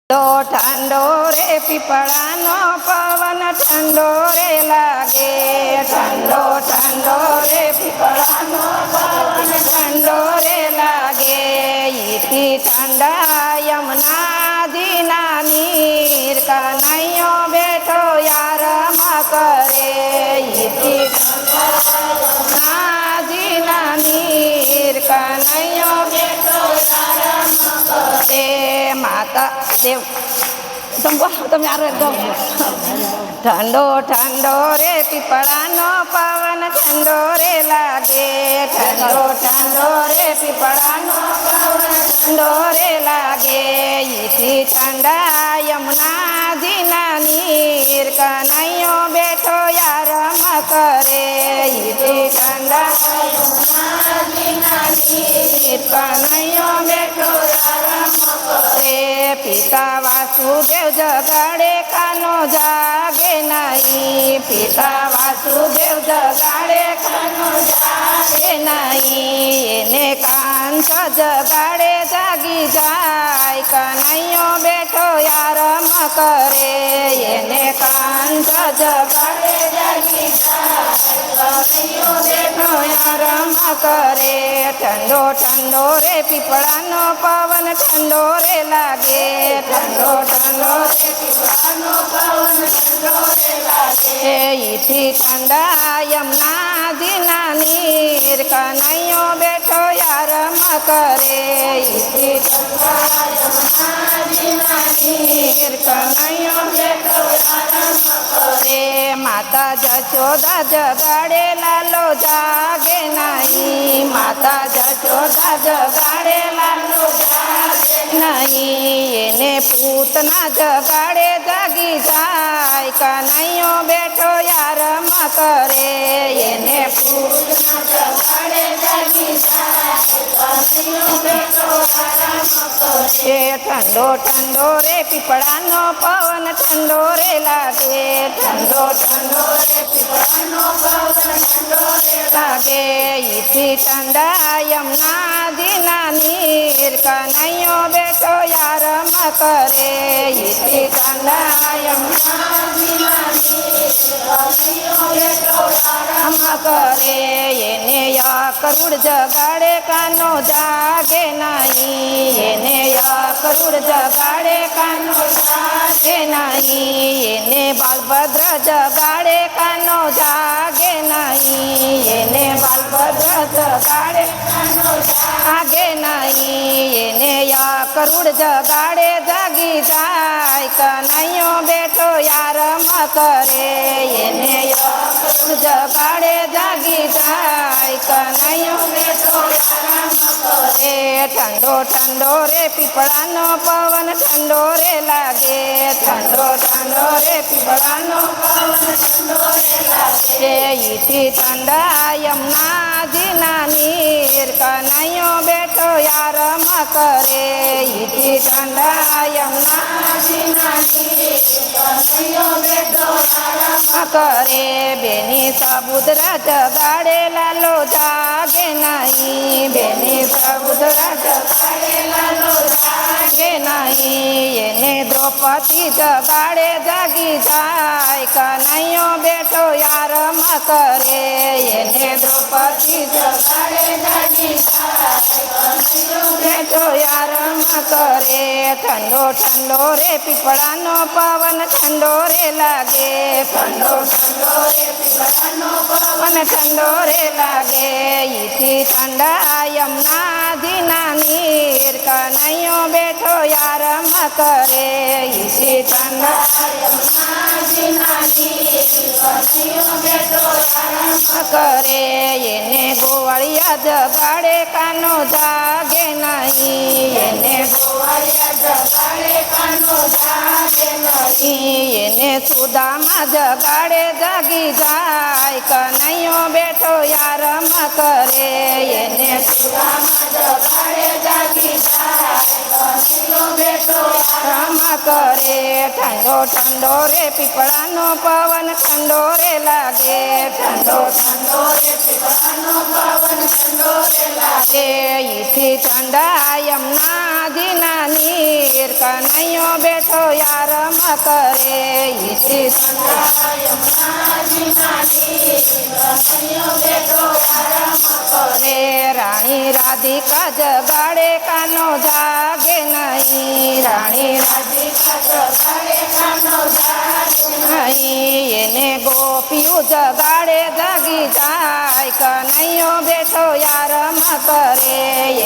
ઠંડો રે પીપળાનો પવન ઠંડો રે લાગે, ઠંડો ઠંડો રે પીપળાનો પવન ઠંડો રે લાગે. ઈથી ઠંડા યમુનાજીના નીર કનૈયો બેઠો યારમાં કરે. ઈથી યમુનાજીના નીર કનૈયો બેઠો યારમાં કરે. માતા દેવ તમે ઠંડો ઠંડો રે પીપળાનો પવન ઠંડો રે લાગે, ઠંડો ઠંડો રે પીપળાનો પવન ઠંડો રે લાગે. ઈથી ઠંડા યમુનાજીના નીર કનૈયો બેઠો યારમાં કરે. ઈથી ઠંડા યમુનાજીના નીર કનૈયો બેઠો યારમાં કરે. પિતા વાસુદેવ જગાડે કાનો જાગે નહીં, પિતા વાસુદેવ જગાડે કાનો જાગે નહીં. એને કાંત જગાડે જાગી જાય, કનૈયો બેઠો યારમાં કરે. એને કાંત જગાડે જાગી જાય, કનૈયો બેઠો યારમાં કરે. ઠંડો ઠંડો રે પીપળાનો પવન ઠંડો રે લાગે, ઠંડો ઠંડો રે પીપળાનો પવન ઠંડો રે લાગે. ઈથી ઠંડા યમુનાજીના નીર કનૈયો બેઠો યારમાં કરે. ઈથી ઠંડા યમુનાજીના નીર કનૈયો બેઠો યારમાં કરે. માતા જશોદા જગાડે લાલો જાગે નહીં, માતા જશોદા જગાડે લાલો જાગે નહીં. એને પૂતના જગાડે જાગી જાય, કનૈયો બેઠો યારમાં કરે. એને પૂતના જગાડે જાગી જાય, કનૈયો બેઠો યારમાં કરે. ઠંડો ઠંડો રે પીપળાનો પવન ઠંડો રે લાગે, ઠંડો ઠંડો રે પીપળાનો પવન ઠંડો રે લાગે. ઈથી ઠંડા યમુનાજીના નીર કનૈયો બેઠો યારમાં કરે. ઈથી ઠંડા યમુનાજીના નીર કનૈયો બેઠો યારમાં કરે. એને યકરુડ જગાડે કાનો જાગે નહીં, એને યકરુડ જગાડે કાનો જાગે નહીં. એને બાલભદ્ર જગાડે કાનો જાગે નહીં, એને બાલભદ્ર જગાડે કાનો જાગે નહીં. એને યકરુડ જગાડે જાગી જાય, કનૈયો બેઠો યારમાં કરે. એને યકરુડ જગાડે જાગી જાય, કનૈયો બેઠો યારમાં કરે. ઠંડો ઠંડો રે પીપળાનો પવન ઠંડો રે લાગે, ઠંડો ઠંડો રે પીપળાનો પવન ઠંડો રે લાગે. ઈથી ઠંડા યમુનાજીના નીર કનૈયો બેઠો યારમાં કરે. ઈથી ઠંડા યમુનાજીના નીર કનૈયો બેઠો યારમાં કરે. બેની સાબુદરા જગાડે લાલો જાગે નહીં, બેની સાબુદરા જગાડે લાલો જાગે નહીં. એને દ્રૌપદી જગાડે જાગી જાય, કનૈયો બેઠો યારમાં કરે. એને દ્રૌપદી જગાડે જાગી જાય, કનૈયો બેઠો યારમાં કરે. ઠંડો ઠંડો રે પીપળાનો પવન ઠંડો રે લાગે, ઠંડો ઠંડો રે પીપળાનો પવન ઠંડો રે લાગે. ઈથી ઠંડા યમુનાજીના નીર કનૈયો બેઠો યારમાં કરે. ઈથી ઠંડા યમુનાજીના નીર કનૈયો બેઠો યારમાં કરે. એને ગોવાળિયા જગાડે કાનો જાગે નહીં, એને ગોવાળિયા જગાડે કાનો જાગે નહીં. એને સુદામા જગાડે જાગી જાય, કનૈયો બેઠો યારમાં કરે. એને સુદામા જગાડે જાગી જાય, કનૈયો બેઠો યારમાં કરે. ઠંડો ઠંડો રે પીપળાનો પવન ઠંડો રે લાગે, ઠંડો ઠંડો રે પીપળાનો પવન ઠંડો રે લાગે. ઈથી ઠંડો ઠંડા યમુનાજીના નીર કનૈયો બેઠો યારમ કરે ઈથી ઠંડા યમુનાજીના નીર કનૈયો બેઠો યારમ કરે રાણી રાધિકા જગાડે કાનો જાગે નહીં રાણી રાધિકા જગાડે કાનો જાગે નહીં એને ગોપીઓ જગાડે જાગી જાય કનૈયો બેઠો યારમ કરે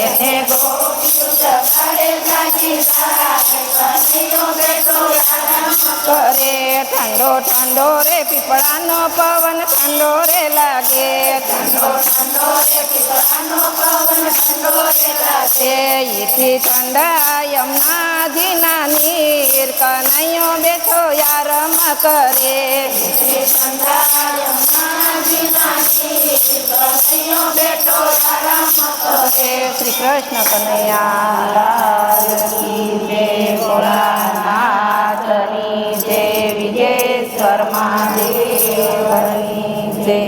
એને ગોપીઓ જગાડે જાગી જાય કનૈયો બેઠો યારમ કરે ઠંડો ઠંડો રે પીપળાનો પવન ઠંડો રે લાગે ઠંડો ઠંડો રે પીપળાનો પવન ઠંડો રે લાગે ઈથી ઠંડા યમુનાજીના નીર કનૈયો બેઠો યારમ કરે ઈથી ઠંડા યમુનાજીના નીર કનૈયો બેઠો યારમ કરે શ્રી કૃષ્ણ કનૈયા લાલ કી જય ભોળાનાથની જય વિજયેશ્વર મહાદેવની જય